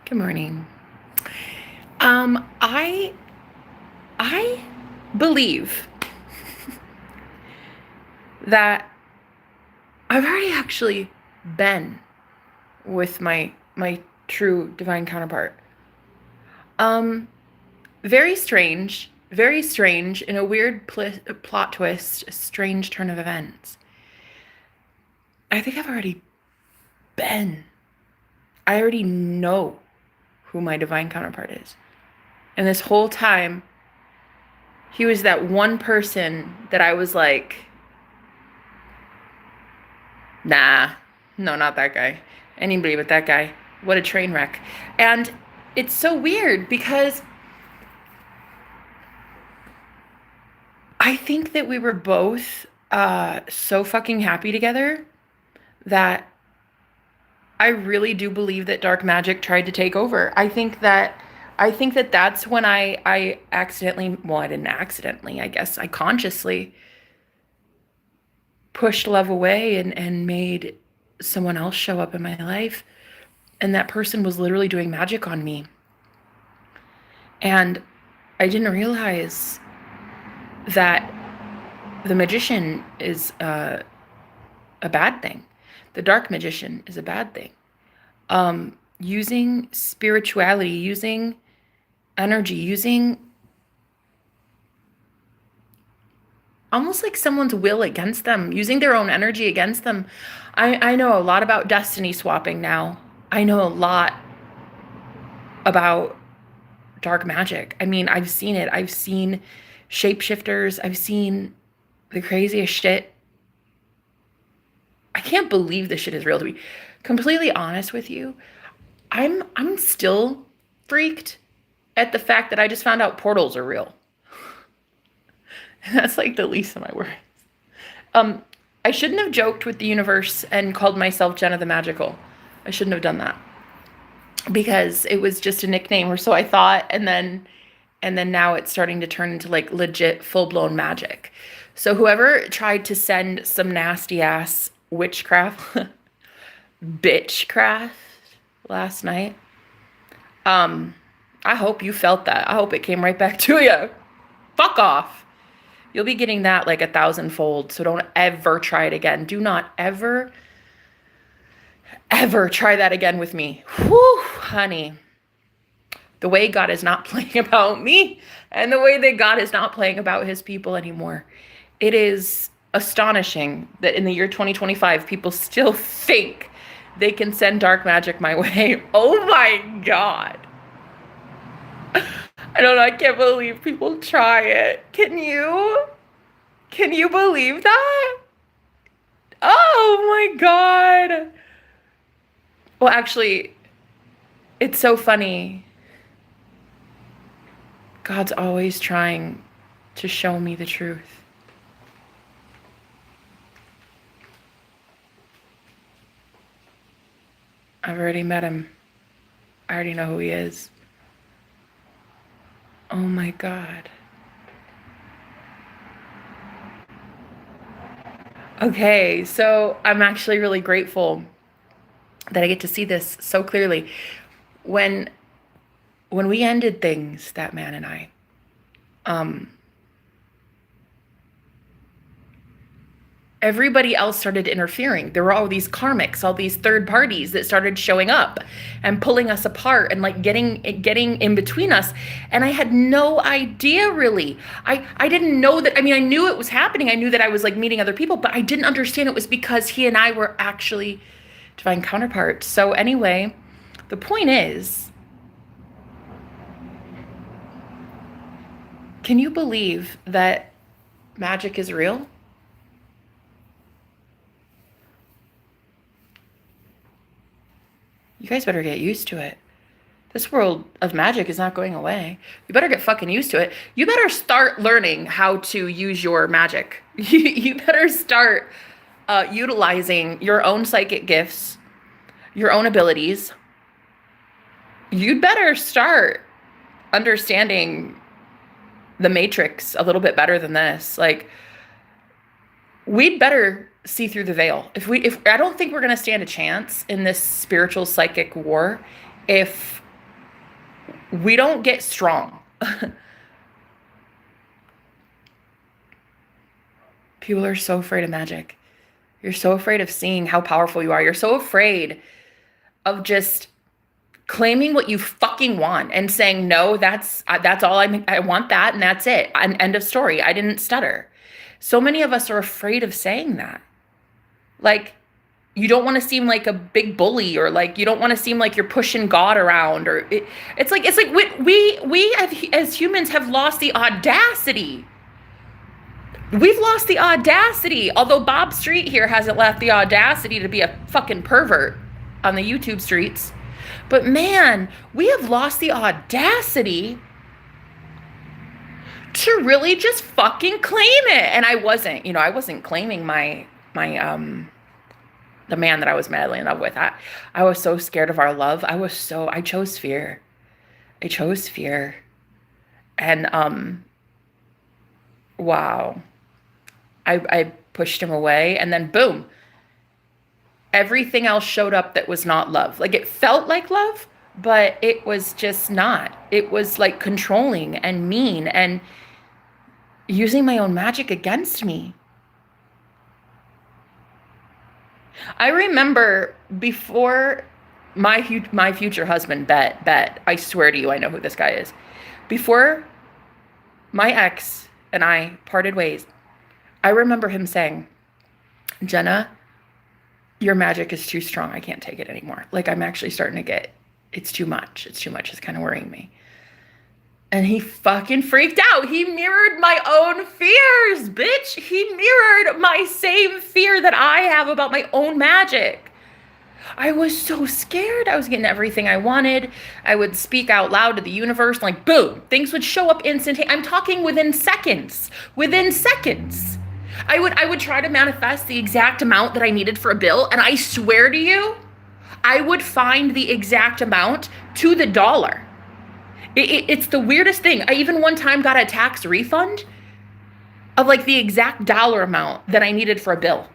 Good morning. I believe that I've already actually been with my true divine counterpart. Um, very strange in a weird plot twist, a strange turn of events. I think I've already been. I already know who my divine counterpart is. And this whole time, he was that one person that I was like, nah, no, not that guy. Anybody but that guy. What a train wreck. And it's so weird because I think that we were both so fucking happy together that I really do believe that dark magic tried to take over. I think that that's when I accidentally, well, I didn't accidentally, I guess I consciously pushed love away and made someone else show up in my life. And that person was literally doing magic on me. And I didn't realize that the magician is a bad thing. The dark magician is a bad thing. Using spirituality, using energy, using almost like someone's will against them, using their own energy against them. I know a lot about destiny swapping now. I know a lot about dark magic. I mean, I've seen it. I've seen shapeshifters. I've seen the craziest shit. I can't believe this shit is real, to be completely honest with you. I'm still freaked at the fact that I just found out portals are real. And that's like the least of my worries. Um, I shouldn't have joked with the universe and called myself Jenna the Magical. I shouldn't have done that because it was just a nickname, or so I thought, and then now it's starting to turn into like legit full-blown magic. So whoever tried to send some nasty ass witchcraft, bitchcraft last night, I hope you felt that. I hope it came right back to you. Fuck off. You'll be getting that like 1,000-fold. So don't ever try it again. Do not ever, ever try that again with me. Whew, honey. The way God is not playing about me and the way that God is not playing about his people anymore. It is astonishing that in the year 2025, people still think they can send dark magic my way. Oh my God. I don't know. I can't believe people try it. Can you? Can you believe that? Oh my God. Well, actually, it's so funny. God's always trying to show me the truth. I've already met him. I already know who he is. Oh my God. Okay, so I'm actually really grateful that I get to see this so clearly. When when we ended things, that man and I, um, everybody else started interfering. There were all these karmics, all these third parties that started showing up and pulling us apart and like getting in between us. And I had no idea really. I didn't know that. I mean, I knew it was happening. I knew that I was like meeting other people, but I didn't understand it was because he and I were actually divine counterparts. So anyway, the point is, can you believe that magic is real? You guys better get used to it. This world of magic is not going away. You better get fucking used to it. You better start learning how to use your magic. You better start utilizing your own psychic gifts, your own abilities. You'd better start understanding the matrix a little bit better than this. Like, we'd better see through the veil. If I don't think we're going to stand a chance in this spiritual psychic war if We don't get strong. People are so afraid of magic. You're so afraid of seeing how powerful you are. You're so afraid of just claiming what you fucking want and saying, no, that's all I want that, and that's it. End of story. I didn't stutter. So many of us are afraid of saying that. Like, you don't want to seem like a big bully, or like you don't want to seem like you're pushing God around, or it's like we as humans have lost the audacity. We've lost the audacity. Although Bob Street here hasn't left the audacity to be a fucking pervert on the YouTube streets. But man, we have lost the audacity to really just fucking claim it. And I wasn't claiming my the man that I was madly in love with. I was so scared of our love. I chose fear. I chose fear. And wow. I pushed him away, and then boom, everything else showed up that was not love. Like, it felt like love, but it was just not. It was like controlling and mean and using my own magic against me. I remember before my future husband, Bet, I swear to you, I know who this guy is. Before my ex and I parted ways, I remember him saying, Jenna, your magic is too strong. I can't take it anymore. Like, I'm actually starting to get, it's too much. It's too much. It's kind of worrying me. And he fucking freaked out. He mirrored my own fears, bitch. He mirrored my same fear that I have about my own magic. I was so scared. I was getting everything I wanted. I would speak out loud to the universe, like, boom, things would show up instantaneously. I'm talking within seconds. Within seconds. I would try to manifest the exact amount that I needed for a bill, and I swear to you, I would find the exact amount to the dollar. It's the weirdest thing. I even one time got a tax refund of like the exact dollar amount that I needed for a bill.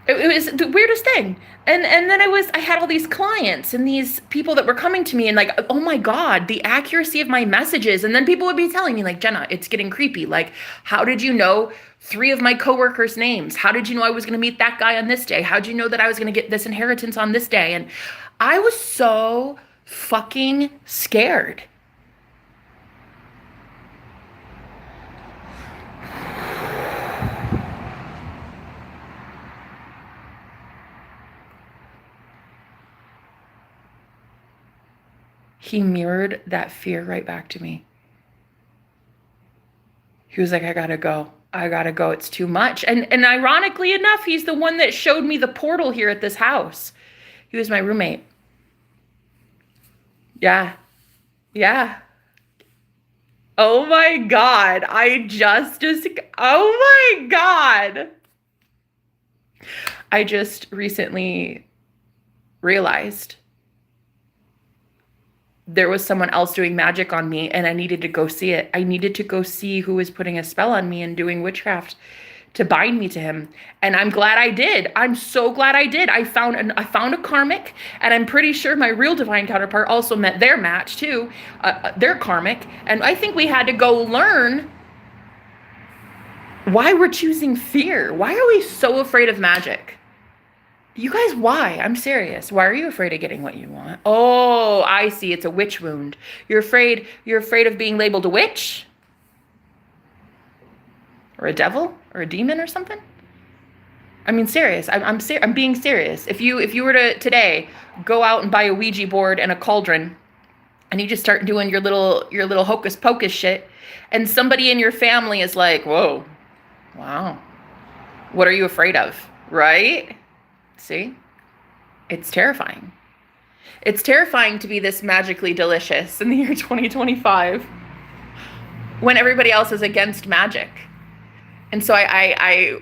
It was the weirdest thing. And then I had all these clients and these people that were coming to me and like, oh my God, the accuracy of my messages. And then people would be telling me like, Jenna, it's getting creepy. Like, how did you know 3 of my coworkers' names? How did you know I was going to meet that guy on this day? How did you know that I was going to get this inheritance on this day? And I was so fucking scared. He mirrored that fear right back to me. He was like, I gotta go. It's too much. And ironically enough, he's the one that showed me the portal here at this house. He was my roommate. Yeah. Yeah. Oh my God. Oh my God. I just recently realized there was someone else doing magic on me, and I needed to go see it. I needed to go see who was putting a spell on me and doing witchcraft to bind me to him. And I'm glad I did. I'm so glad I did. I found a karmic, and I'm pretty sure my real divine counterpart also met their match too, their karmic. And I think we had to go learn why we're choosing fear. Why are we so afraid of magic? You guys, why? I'm serious. Why are you afraid of getting what you want? Oh, I see. It's a witch wound. You're afraid of being labeled a witch? Or a devil? Or a demon or something? I mean, serious. I'm being serious. If you were to today go out and buy a Ouija board and a cauldron, and you just start doing your little hocus pocus shit, and somebody in your family is like, whoa, wow, what are you afraid of? Right? See? It's terrifying. It's terrifying to be this magically delicious in the year 2025 when everybody else is against magic. And so I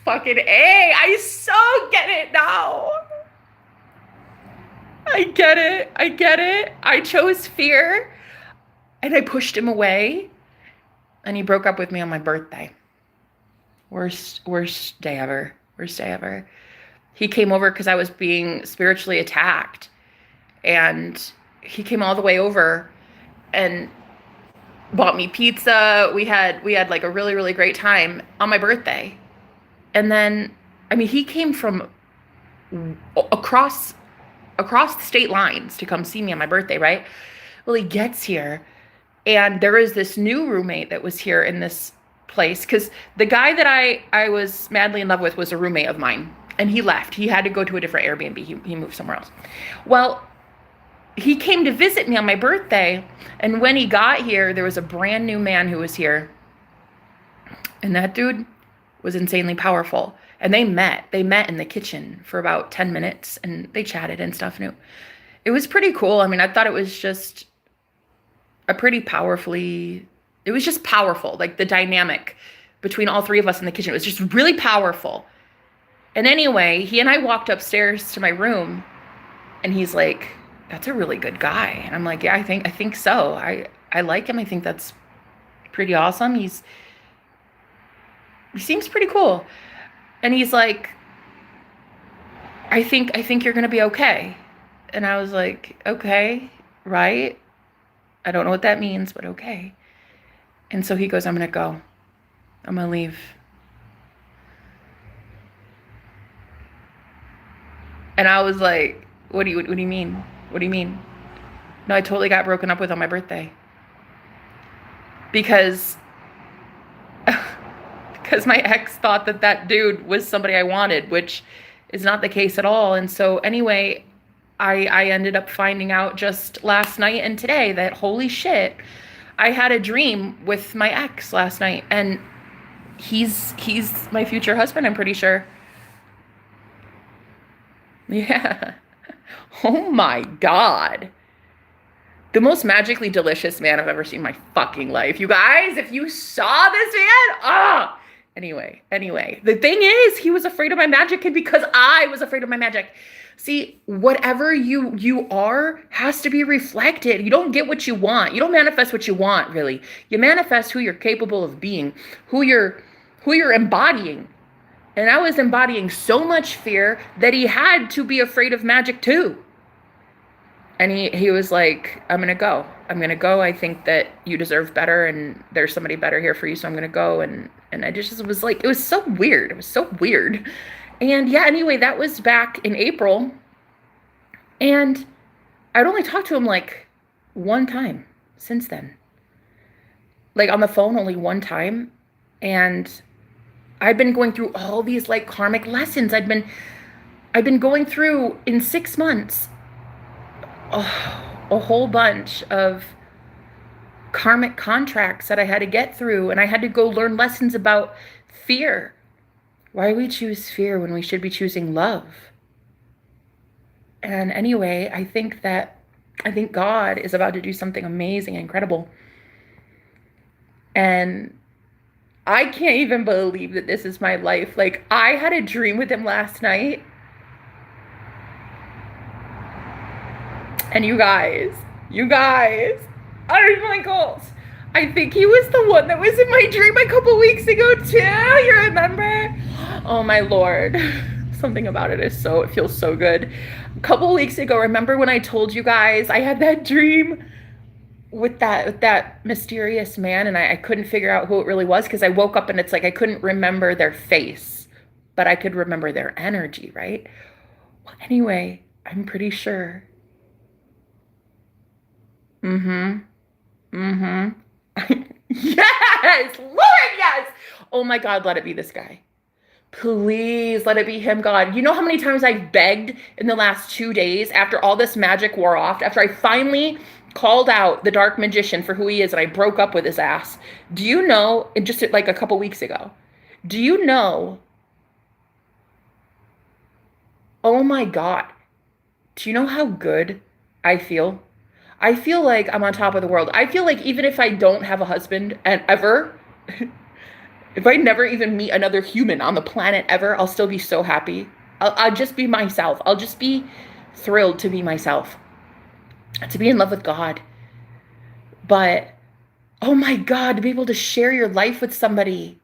fucking I so get it now. I get it. I chose fear, and I pushed him away, and he broke up with me on my birthday. Worst day ever. He came over because I was being spiritually attacked, and he came all the way over, and bought me pizza. We had like a really, really great time on my birthday. And then, I mean, he came from across the state lines to come see me on my birthday, right? Well, he gets here, and there is this new roommate that was here in this place, because the guy that I was madly in love with was a roommate of mine, and he left. He had to go to a different Airbnb. He moved somewhere else. Well, he came to visit me on my birthday, and when he got here, there was a brand new man who was here, and that dude was insanely powerful. And they met in the kitchen for about 10 minutes, and they chatted and stuff. And it was pretty cool. I mean, I thought it was just it was just powerful. Like the dynamic between all three of us in the kitchen, it was just really powerful. And anyway, he and I walked upstairs to my room, and he's like, "That's a really good guy." And I'm like, "Yeah, I think so. I like him. I think that's pretty awesome. He seems pretty cool." And he's like, I think you're gonna be okay." And I was like, "Okay, right? I don't know what that means, but okay." And so he goes, "I'm gonna go. I'm gonna leave." And I was like, what do you mean? What do you mean?" "No, I totally got broken up with on my birthday. Because my ex thought that dude was somebody I wanted, which is not the case at all." And so anyway, I ended up finding out just last night and today that, holy shit, I had a dream with my ex last night, and he's my future husband, I'm pretty sure. Yeah. Oh my God. The most magically delicious man I've ever seen in my fucking life. You guys, if you saw this man, Anyway, the thing is, he was afraid of my magic, and because I was afraid of my magic. See, whatever you are has to be reflected. You don't get what you want. You don't manifest what you want, really. You manifest who you're capable of being, who you're embodying. And I was embodying so much fear that he had to be afraid of magic too. And he was like, I'm going to go. I think that you deserve better, and there's somebody better here for you, so I'm going to go. And I just was like, it was so weird. It was so weird. And yeah, anyway, that was back in April. And I'd only talked to him like one time since then. Like on the phone, only one time. And I've been going through all these like karmic lessons. I've been going through in 6 months a whole bunch of karmic contracts that I had to get through, and I had to go learn lessons about fear. Why we choose fear when we should be choosing love. And anyway, I think God is about to do something amazing, incredible. And I can't even believe that this is my life. Like, I had a dream with him last night. And you guys, I don't even like goals. I think he was the one that was in my dream a couple weeks ago too. You remember? Oh my Lord. Something about it feels so good. A couple weeks ago, remember when I told you guys I had that dream with that mysterious man, and I couldn't figure out who it really was, because I woke up and it's like I couldn't remember their face, but I could remember their energy, right? Well, anyway, I'm pretty sure. Yes, Lord, yes. Oh my God, let it be this guy. Please let it be him, God. You know how many times I've begged in the last 2 days after all this magic wore off, after I finally called out the dark magician for who he is and I broke up with his ass. Do you know, just like a couple weeks ago, do you know, oh my God, do you know how good I feel? I feel like I'm on top of the world. I feel like even if I don't have a husband and ever, if I never even meet another human on the planet ever, I'll still be so happy. I'll just be myself. I'll just be thrilled to be myself, to be in love with God. But, oh my God, to be able to share your life with somebody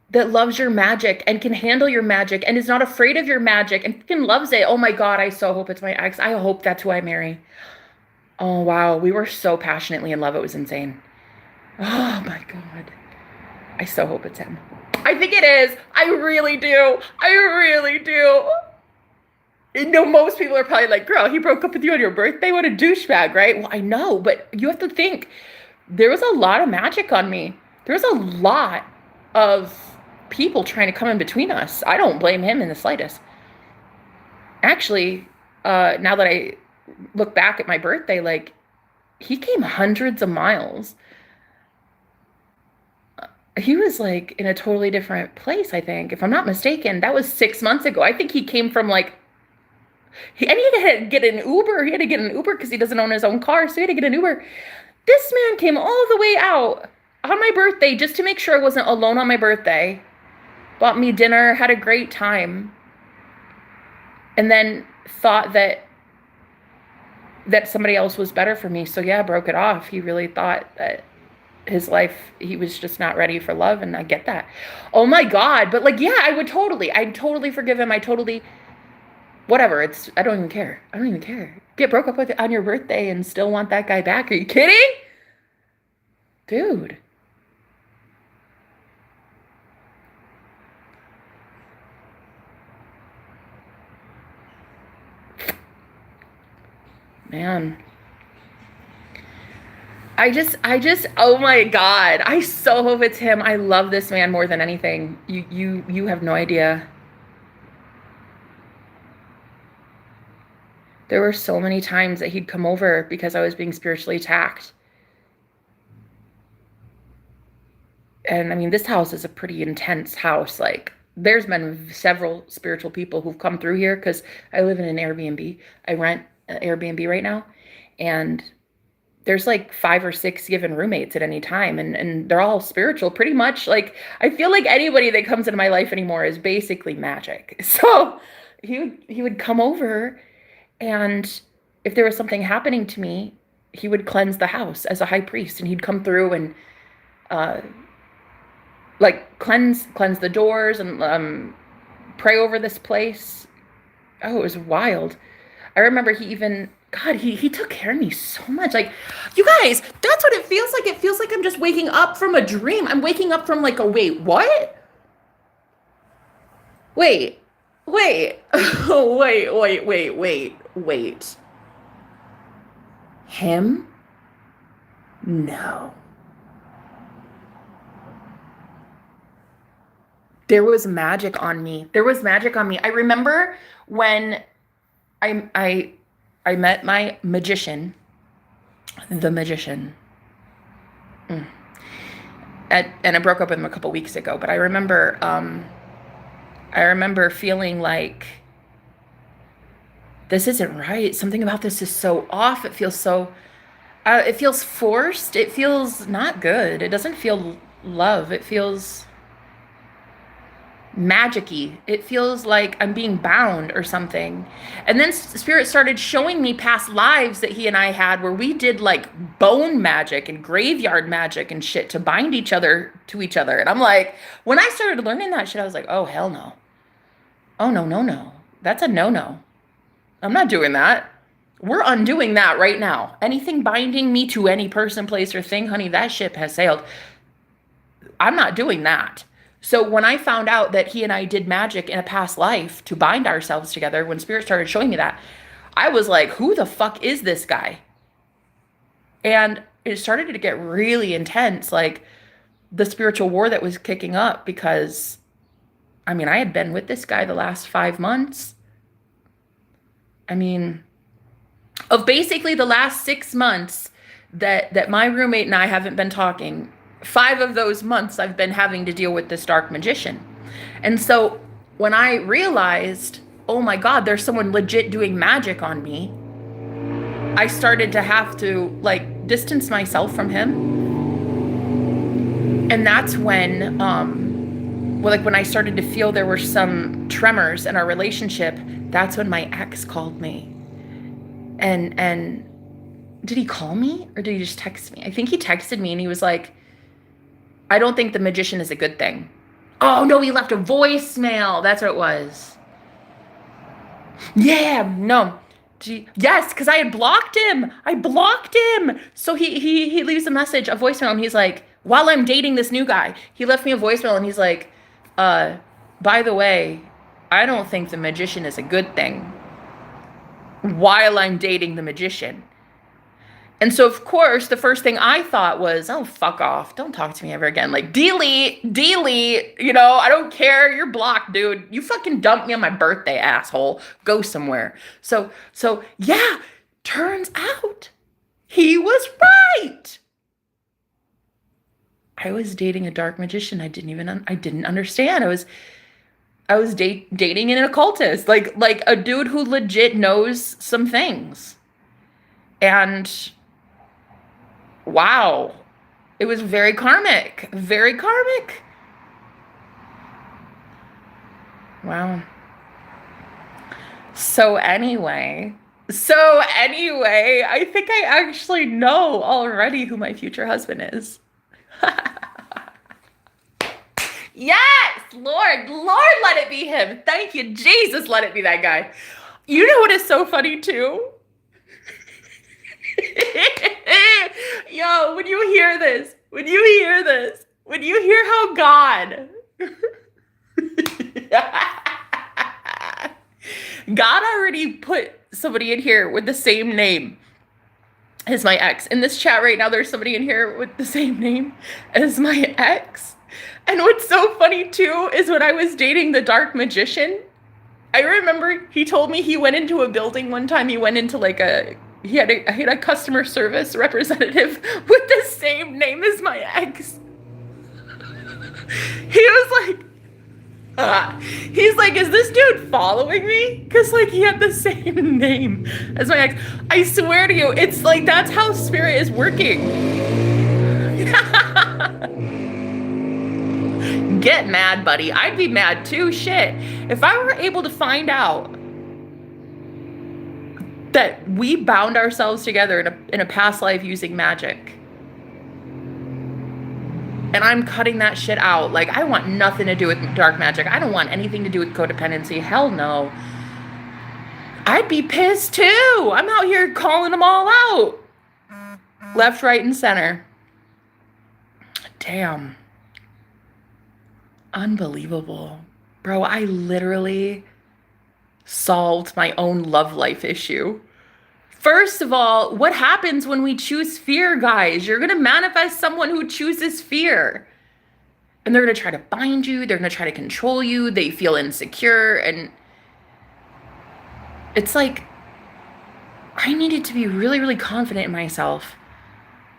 that loves your magic and can handle your magic and is not afraid of your magic and fucking loves it. Oh my God, I so hope it's my ex. I hope that's who I marry. Oh, wow. We were so passionately in love. It was insane. Oh my God. I so hope it's him. I think it is. I really do. I really do. You know, most people are probably like, girl, he broke up with you on your birthday? What a douchebag, right? Well, I know, but you have to think there was a lot of magic on me. There was a lot of people trying to come in between us. I don't blame him in the slightest. Actually, now that I look back at my birthday, like, he came hundreds of miles. He was like in a totally different place, I think. If I'm not mistaken, that was 6 months ago. I think he came from like, and he had to get an Uber. He had to get an Uber because he doesn't own his own car. So he had to get an Uber. This man came all the way out on my birthday just to make sure I wasn't alone on my birthday. Bought me dinner, had a great time. And then thought that somebody else was better for me. So yeah, broke it off. He really thought that his life, he was just not ready for love, and I get that. Oh my God. But like, yeah, I'd totally forgive him. I totally, whatever. I don't even care. I don't even care. Get broke up with on your birthday and still want that guy back. Are you kidding? Dude. Man. Oh my God. I so hope it's him. I love this man more than anything. You have no idea. There were so many times that he'd come over because I was being spiritually attacked. And I mean, this house is a pretty intense house. Like, there's been several spiritual people who've come through here because I live in an Airbnb. I rent an Airbnb right now. And there's like 5 or 6 given roommates at any time, and they're all spiritual pretty much. Like, I feel like anybody that comes into my life anymore is basically magic. So he would come over, and if there was something happening to me, he would cleanse the house as a high priest, and he'd come through and uh like cleanse the doors and pray over this place. Oh, it was wild. I remember he even, God, he took care of me so much. Like, you guys, that's what it feels like. It feels like I'm just waking up from a dream. I'm waking up from like a, wait, what? Wait, wait, wait. Him? No. There was magic on me. There was magic on me. I remember when I I I met my magician, the magician. Mm. And I broke up with him a couple weeks ago, but I remember feeling like this isn't right. Something about this is so off. It feels forced. It feels not good. It doesn't feel love. It feels magicy. It feels like I'm being bound or something. And then Spirit started showing me past lives that he and I had where we did like bone magic and graveyard magic and shit to bind each other to each other. And I'm like, when I started learning that shit, I was like, oh, hell no. Oh, no, no, no. That's a no-no. I'm not doing that. We're undoing that right now. Anything binding me to any person, place, or thing, honey, that ship has sailed. I'm not doing that. So when I found out that he and I did magic in a past life to bind ourselves together, when Spirit started showing me that, I was like, who the fuck is this guy? And it started to get really intense, like the spiritual war that was kicking up, because, I mean, I had been with this guy the last 5 months. I mean, of basically the last 6 months that my roommate and I haven't been talking, 5 of those months I've been having to deal with this dark magician. And so when I realized, oh my God, there's someone legit doing magic on me, I started to have to like distance myself from him. And that's when, well, like when I started to feel there were some tremors in our relationship, that's when my ex called me. And did he call me or did he just text me? I think he texted me and he was like, I don't think the magician is a good thing. Oh no, he left a voicemail. That's what it was. Yeah, no. Yes, because I had blocked him. I blocked him. So he leaves a message, a voicemail, and he's like, while I'm dating this new guy, he left me a voicemail and he's like, uh, by the way, I don't think the magician is a good thing while I'm dating the magician. And so, of course, the first thing I thought was, oh, fuck off. Don't talk to me ever again. Like, delete, delete. You know, I don't care. You're blocked, dude. You fucking dumped me on my birthday, asshole. Go somewhere. So yeah, turns out he was right. I was dating a dark magician. I didn't understand. I was dating an occultist, like a dude who legit knows some things. And wow, it was very karmic, very karmic. Wow. So anyway, I think I actually know already who my future husband is. Yes, Lord, let it be him. Thank you, Jesus, let it be that guy. You know what is so funny too? Yo, when you hear this, when you hear how God already put somebody in here with the same name as my ex. In this chat right now, there's somebody in here with the same name as my ex. And what's so funny too is when I was dating the dark magician, I remember he told me he went into a building one time. He went into like he had a customer service representative with the same name as my ex. He was like, he's like, is this dude following me? Because like he had the same name as my ex. I swear to you, it's like that's how spirit is working. Get mad, buddy. I'd be mad too. Shit. If I were able to find out that we bound ourselves together in a past life using magic, and I'm cutting that shit out. Like, I want nothing to do with dark magic. I don't want anything to do with codependency. Hell no. I'd be pissed too. I'm out here calling them all out. Left, right, and center. Damn. Unbelievable. Bro, I literally solved my own love life issue. First of all, what happens when we choose fear, guys? You're going to manifest someone who chooses fear. And they're going to try to bind you. They're going to try to control you. They feel insecure. And it's like, I needed to be really, really confident in myself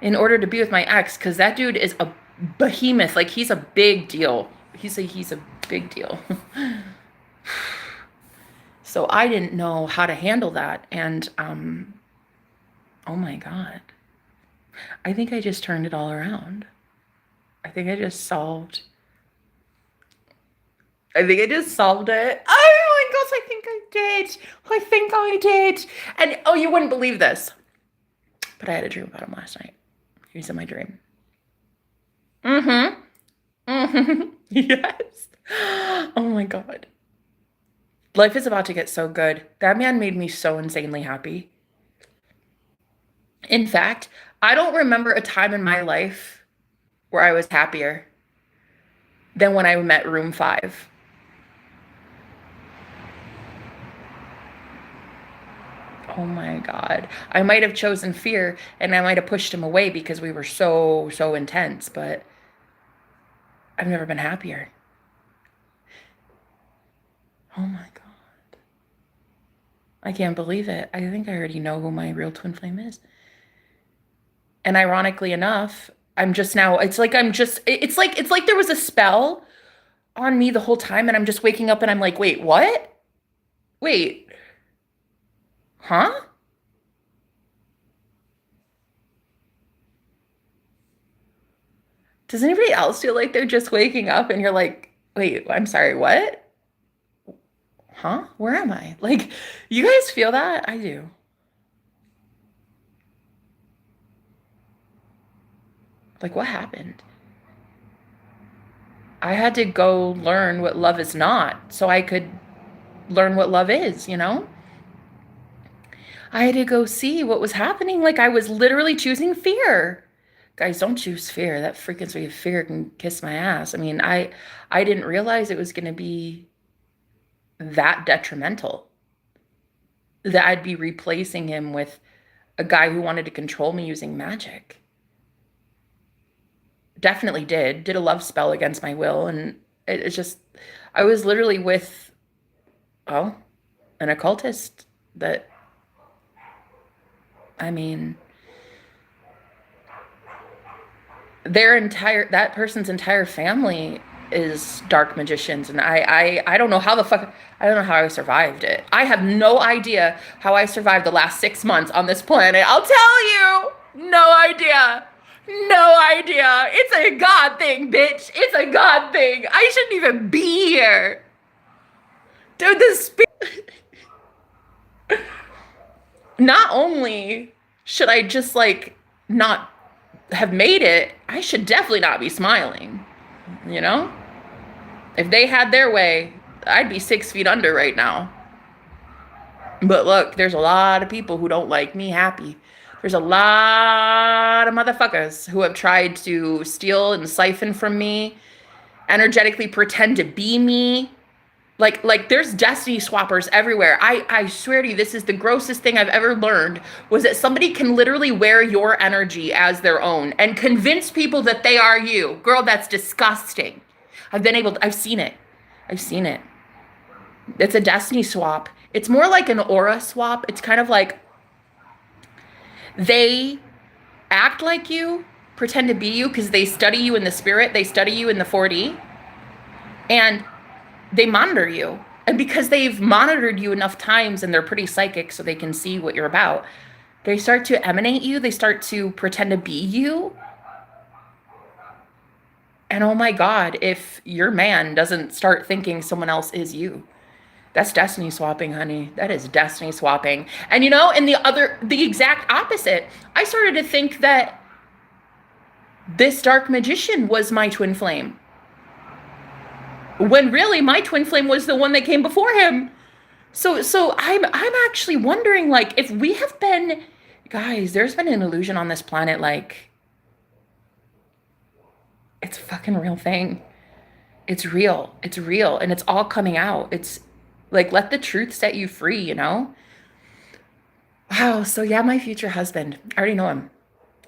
in order to be with my ex, because that dude is a behemoth. Like, he's a big deal. He's a big deal. So I didn't know how to handle that. And, oh my God. I think I just turned it all around. I think I just solved it. Oh my gosh, I think I did. And, oh, you wouldn't believe this, but I had a dream about him last night. He was in my dream. Yes. Oh my God. Life is about to get so good. That man made me so insanely happy. In fact, I don't remember a time in my life where I was happier than when I met Room 5. Oh my God. I might have chosen fear and I might have pushed him away because we were so intense, but I've never been happier. Oh my God. I can't believe it. I think I already know who my real twin flame is. And ironically enough, it's like there was a spell on me the whole time and I'm just waking up and I'm like, wait, what? Wait. Huh? Does anybody else feel like they're just waking up and you're like, wait, I'm sorry, what? Huh? Where am I? Like, you guys feel that? I do. Like, what happened? I had to go learn what love is not so I could learn what love is, you know? I had to go see what was happening. Like I was literally choosing fear. Guys, don't choose fear. That frequency of fear can kiss my ass. I mean, I didn't realize it was going to be that detrimental. That I'd be replacing him with a guy who wanted to control me using magic. Definitely did a love spell against my will, and it's just I was literally with, oh, an occultist that, I mean, that person's entire family is dark magicians, and I don't know how the fuck, I don't know how I survived it. I have no idea how I survived the last 6 months on this planet. I'll tell you, no idea. No idea. It's a God thing, bitch. It's a God thing. I shouldn't even be here. Dude, not only should I just like not have made it, I should definitely not be smiling. You know? If they had their way, I'd be 6 feet under right now. But look, there's a lot of people who don't like me happy. There's a lot of motherfuckers who have tried to steal and siphon from me, energetically pretend to be me. Like there's destiny swappers everywhere. I swear to you, this is the grossest thing I've ever learned, was that somebody can literally wear your energy as their own and convince people that they are you. Girl, that's disgusting. I've seen it. I've seen it. It's a destiny swap. It's more like an aura swap. It's kind of like they act like you, pretend to be you because they study you in the spirit, they study you in the 4D, and they monitor you. And because they've monitored you enough times and they're pretty psychic so they can see what you're about, they start to emanate you, they start to pretend to be you. And oh my God, if your man doesn't start thinking someone else is you, that's destiny swapping, honey. That is destiny swapping. And you know, in the exact opposite, I started to think that this dark magician was my twin flame. When really my twin flame was the one that came before him. So I'm actually wondering, like, if we have been, guys, there's been an illusion on this planet, like, it's a fucking real thing. It's real. It's real. And it's all coming out. It's like, let the truth set you free, you know? Wow. So yeah, my future husband. I already know him.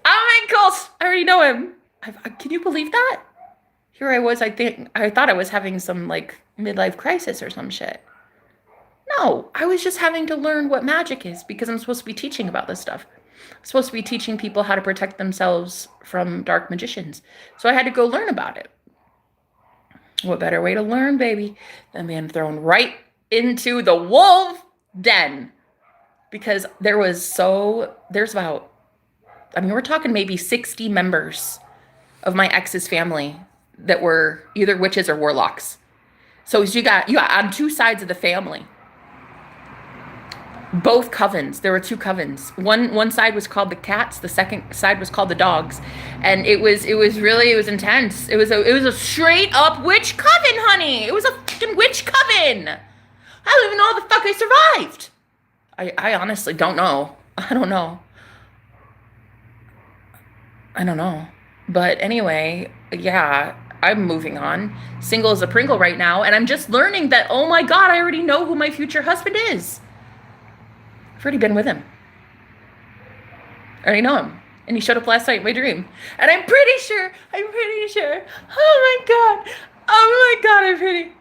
Oh my gosh. I already know him. Can you believe that? Here I was, I thought I was having some like midlife crisis or some shit. No, I was just having to learn what magic is because I'm supposed to be teaching about this stuff. I'm supposed to be teaching people how to protect themselves from dark magicians. So I had to go learn about it. What better way to learn, baby, than being thrown right into the wolf den? Because there's about, I mean, we're talking maybe 60 members of my ex's family that were either witches or warlocks. So you got on two sides of the family. Both covens. There were two covens. One side was called the cats. The second side was called the dogs, and it was intense. It was a straight up witch coven, honey. It was a fucking witch coven. I don't even know how the fuck I survived. I honestly don't know. I don't know. But anyway, yeah, I'm moving on. Single as a Pringle right now, and I'm just learning that, oh my God, I already know who my future husband is. I've already been with him. I already know him. And he showed up last night in my dream. And I'm pretty sure. Oh my God,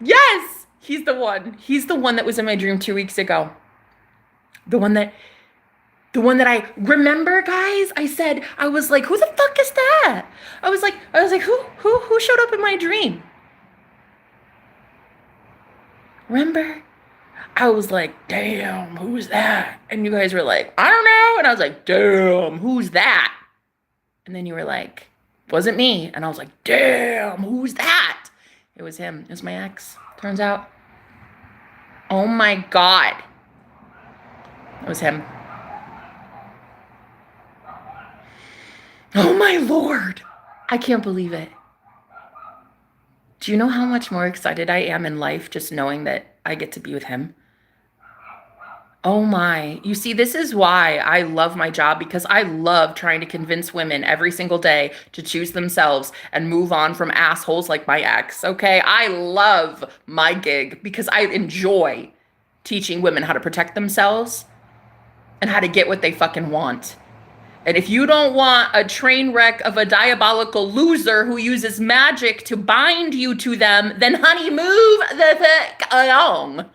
yes, he's the one. He's the one that was in my dream 2 weeks ago. The one that I remember, guys. I was like, who the fuck is that? I was like, who showed up in my dream? Remember? I was like, damn, who's that? And you guys were like, I don't know. And I was like, damn, who's that? And then you were like, wasn't me. And I was like, damn, who's that? It was him. It was my ex, turns out. Oh my God. It was him. Oh my Lord. I can't believe it. Do you know how much more excited I am in life just knowing that I get to be with him? Oh my. You see, this is why I love my job because I love trying to convince women every single day to choose themselves and move on from assholes like my ex. Okay. I love my gig because I enjoy teaching women how to protect themselves and how to get what they fucking want. And if you don't want a train wreck of a diabolical loser who uses magic to bind you to them, then honey, move the fuck along.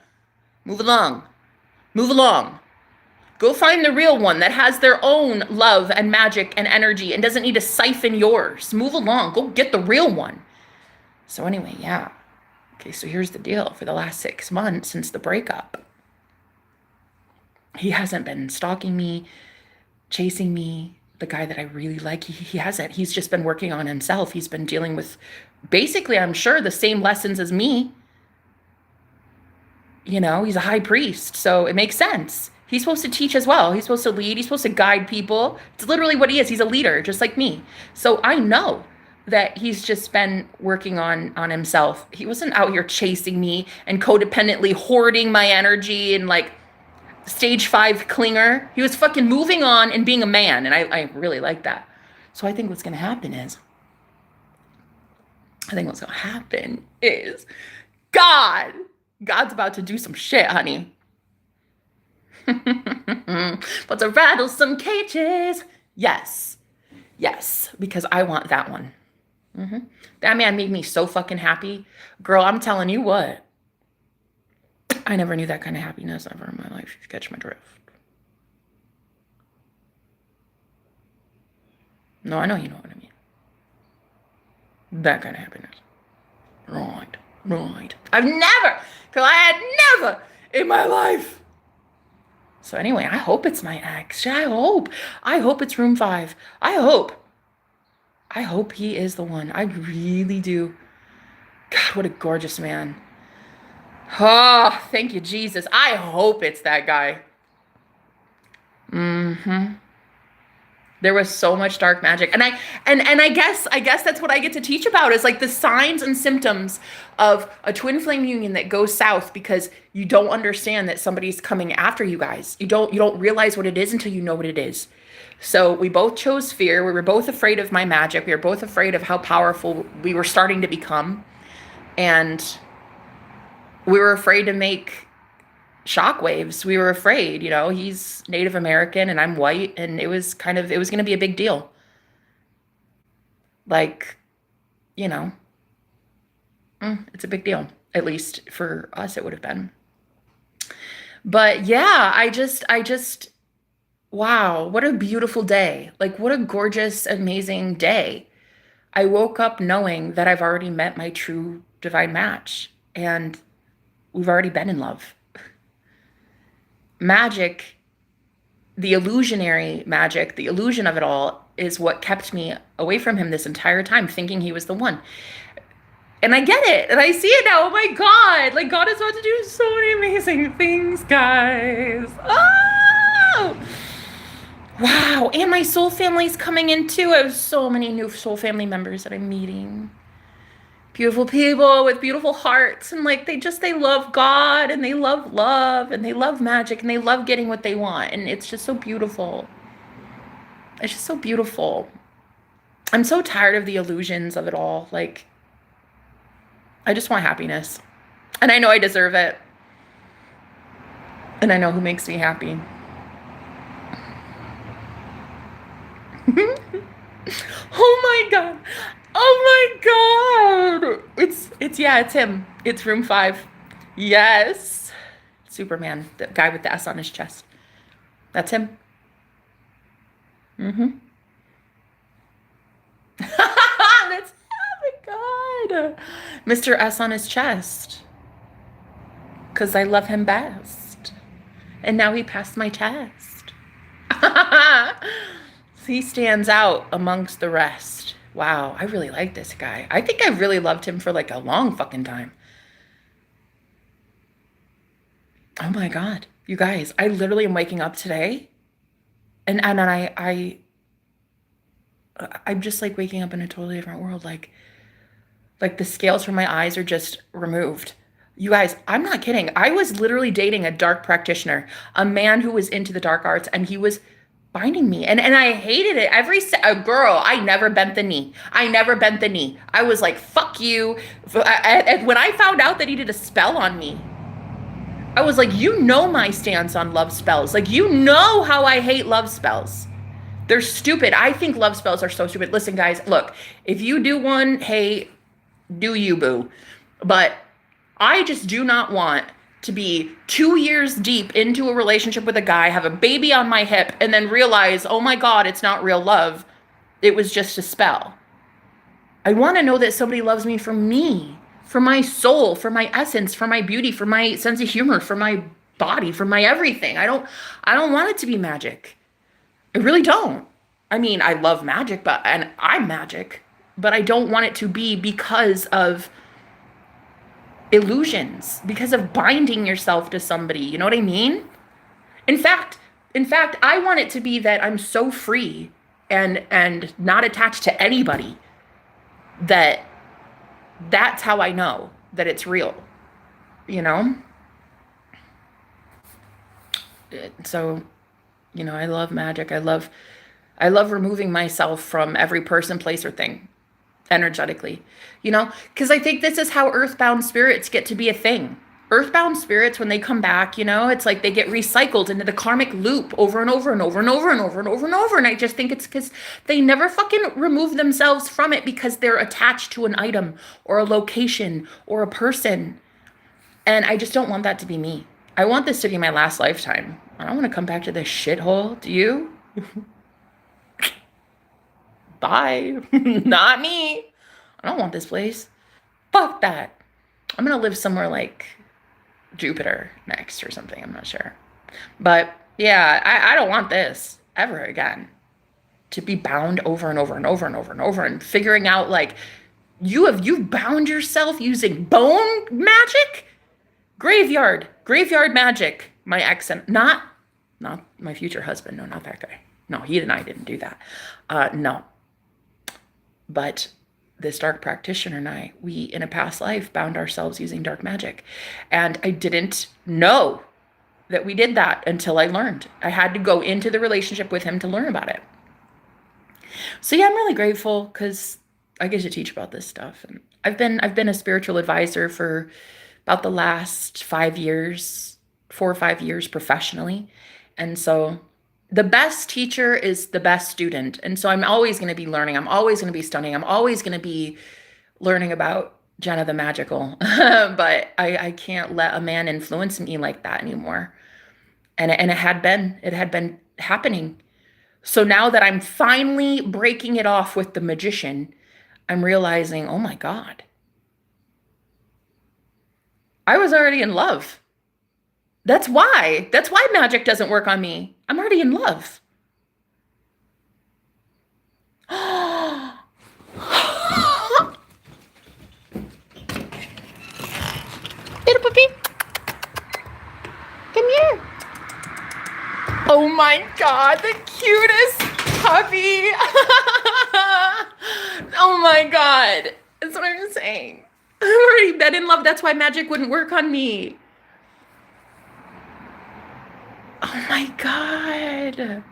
Move along. Move along. Go find the real one that has their own love and magic and energy and doesn't need to siphon yours. Move along. Go get the real one. So, anyway, yeah. Okay, so here's the deal. For the last 6 months since the breakup, he hasn't been stalking me, chasing me. The guy that I really like, he hasn't. He's just been working on himself. He's been dealing with basically, I'm sure, the same lessons as me. You know, he's a high priest, so it makes sense. He's supposed to teach as well. He's supposed to lead. He's supposed to guide people. It's literally what he is. He's a leader, just like me. So I know that he's just been working on himself. He wasn't out here chasing me and codependently hoarding my energy and like stage 5 clinger. He was fucking moving on and being a man, and I really like that. So I think what's gonna happen is, God's about to do some shit, honey. But to rattle some cages. Yes. Yes. Because I want that one. That man made me so fucking happy. Girl, I'm telling you what. I never knew that kind of happiness ever in my life. You catch my drift. No, I know you know what I mean. That kind of happiness. Right. Because I had never in my life. So anyway, I hope it's my ex. I hope it's room 5. I hope he is the one. I really do. God, what a gorgeous man. Oh, thank you, Jesus. I hope it's that guy. There was so much dark magic. And I guess that's what I get to teach about is like the signs and symptoms of a twin flame union that goes south because you don't understand that somebody's coming after you guys. You don't realize what it is until you know what it is. So we both chose fear. We were both afraid of my magic. We were both afraid of how powerful we were starting to become. And we were afraid to make shockwaves. We were afraid, you know, he's Native American and I'm white, and it was going to be a big deal. Like, you know, it's a big deal. At least for us, it would have been. But yeah, I just, wow, what a beautiful day. Like, what a gorgeous, amazing day. I woke up knowing that I've already met my true divine match and we've already been in love. Magic, the illusionary magic, the illusion of it all is what kept me away from him this entire time, thinking he was the one. And I get it, and I see it now. Oh my God, like God is about to do so many amazing things, guys. Oh! Wow, and my soul family's coming in too. I have so many new soul family members that I'm meeting. Beautiful people with beautiful hearts, and like they love God and they love love and they love magic and they love getting what they want, and it's just so beautiful. It's just so beautiful. I'm so tired of the illusions of it all. Like, I just want happiness, and I know I deserve it, and I know who makes me happy. Oh my God. Oh my God. It's him. It's room 5. Yes. Superman, the guy with the S on his chest. That's him. That's, oh my God. Mr. S on his chest. Because I love him best. And now he passed my test. He stands out amongst the rest. Wow, I really like this guy. I think I really loved him for like a long fucking time. Oh my God. You guys, I literally am waking up today and I'm just like waking up in a totally different world. Like the scales from my eyes are just removed. You guys, I'm not kidding. I was literally dating a dark practitioner, a man who was into the dark arts, and he was binding me. And I hated it. A girl, I never bent the knee. I never bent the knee. I was like, fuck you. When I found out that he did a spell on me, I was like, you know my stance on love spells. Like, you know how I hate love spells. They're stupid. I think love spells are so stupid. Listen, guys, look, if you do one, hey, do you, boo. But I just do not want to be 2 years deep into a relationship with a guy, have a baby on my hip, and then realize, oh my God, it's not real love. It was just a spell. I want to know that somebody loves me, for my soul, for my essence, for my beauty, for my sense of humor, for my body, for my everything. I don't want it to be magic. I really don't. I mean, I love magic, and I'm magic, but I don't want it to be because of illusions, because of binding yourself to somebody. You know what I mean? In fact, I want it to be that I'm so free and not attached to anybody that that's how I know that it's real, you know? So, I love magic. I love removing myself from every person, place, or thing energetically, because I think this is how earthbound spirits get to be a thing. Earthbound spirits, when they come back, it's like they get recycled into the karmic loop over and over and over and over and over and over and over. And I just think it's because they never fucking remove themselves from it because they're attached to an item or a location or a person. And I just don't want that to be me. I want this to be my last lifetime. I don't want to come back to this shithole. Do you? Bye. Not me. I don't want this place. Fuck that. I'm going to live somewhere like Jupiter next or something. I'm not sure. But yeah, I don't want this ever again. To be bound over and over and over and over and over and figuring out like you've bound yourself using bone magic? Graveyard magic. My ex and not my future husband. No, not that guy. No, he and I didn't do that. No. But this dark practitioner and I, we in a past life bound ourselves using dark magic. And I didn't know that we did that until I learned. I had to go into the relationship with him to learn about it. So yeah, I'm really grateful because I get to teach about this stuff. And I've been a spiritual advisor for about the last 5 years, 4 or 5 years professionally. And so the best teacher is the best student. And so I'm always going to be learning. I'm always going to be studying. I'm always going to be learning about Jenna the Magical. But I can't let a man influence me like that anymore. And it had been happening. So now that I'm finally breaking it off with the magician, I'm realizing, oh my God, I was already in love. That's why magic doesn't work on me. I'm already in love. Little puppy, come here. Oh my God, the cutest puppy. Oh my God. That's what I'm saying. I've already been in love. That's why magic wouldn't work on me. Oh my God.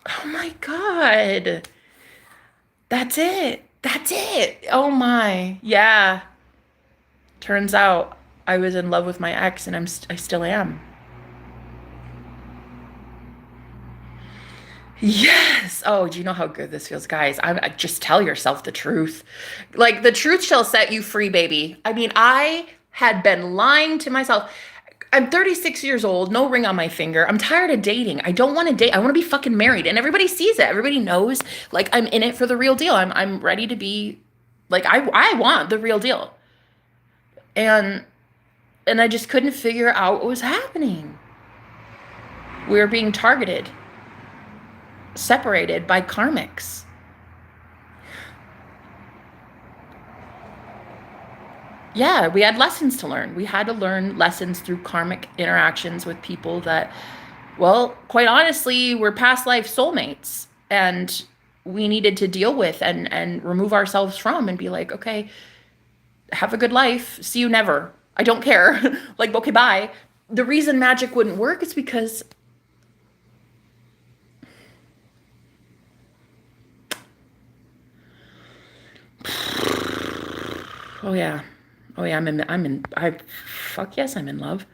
Oh my God. That's it. Oh my. Yeah. Turns out I was in love with my ex and I still am. Yes. Oh, do you know how good this feels, guys? Just tell yourself the truth. Like the truth shall set you free, baby. I mean, I had been lying to myself. I'm 36 years old, no ring on my finger. I'm tired of dating. I don't want to date. I want to be fucking married. And everybody sees it. Everybody knows like I'm in it for the real deal. I'm ready to be like I want the real deal. And I just couldn't figure out what was happening. We were being targeted, separated by karmics. Yeah, we had lessons to learn. We had to learn lessons through karmic interactions with people that, well, quite honestly, were past life soulmates. And we needed to deal with and remove ourselves from and be like, okay, have a good life. See you never. I don't care. Like, okay, bye. The reason magic wouldn't work is because oh yeah. Oh yeah, fuck yes, I'm in love.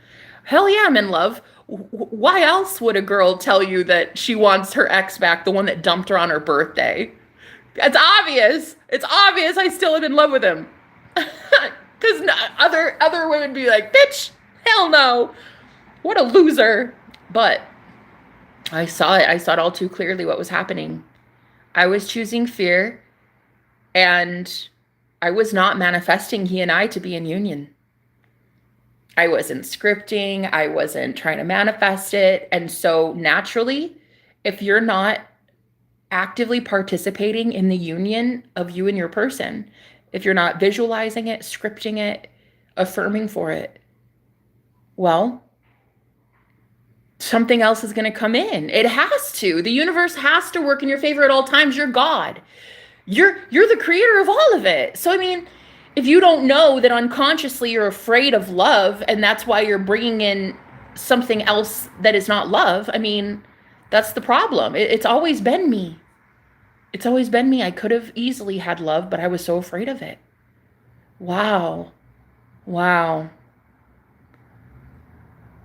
Hell yeah, I'm in love. Why else would a girl tell you that she wants her ex back, the one that dumped her on her birthday? It's obvious. It's obvious I still am in love with him. Because other women be like, bitch, hell no. What a loser. But I saw it. I saw it all too clearly what was happening. I was choosing fear, and I was not manifesting he and I to be in union. I wasn't scripting. I wasn't trying to manifest it. And so naturally, if you're not actively participating in the union of you and your person, if you're not visualizing it, scripting it, affirming for it, well, something else is going to come in. It has to. The universe has to work in your favor at all times. You're God. You're the creator of all of it. So I mean, if you don't know that unconsciously you're afraid of love and that's why you're bringing in something else that is not love, I mean, that's the problem. It's always been me. It's always been me. I could have easily had love, but I was so afraid of it. Wow. Wow.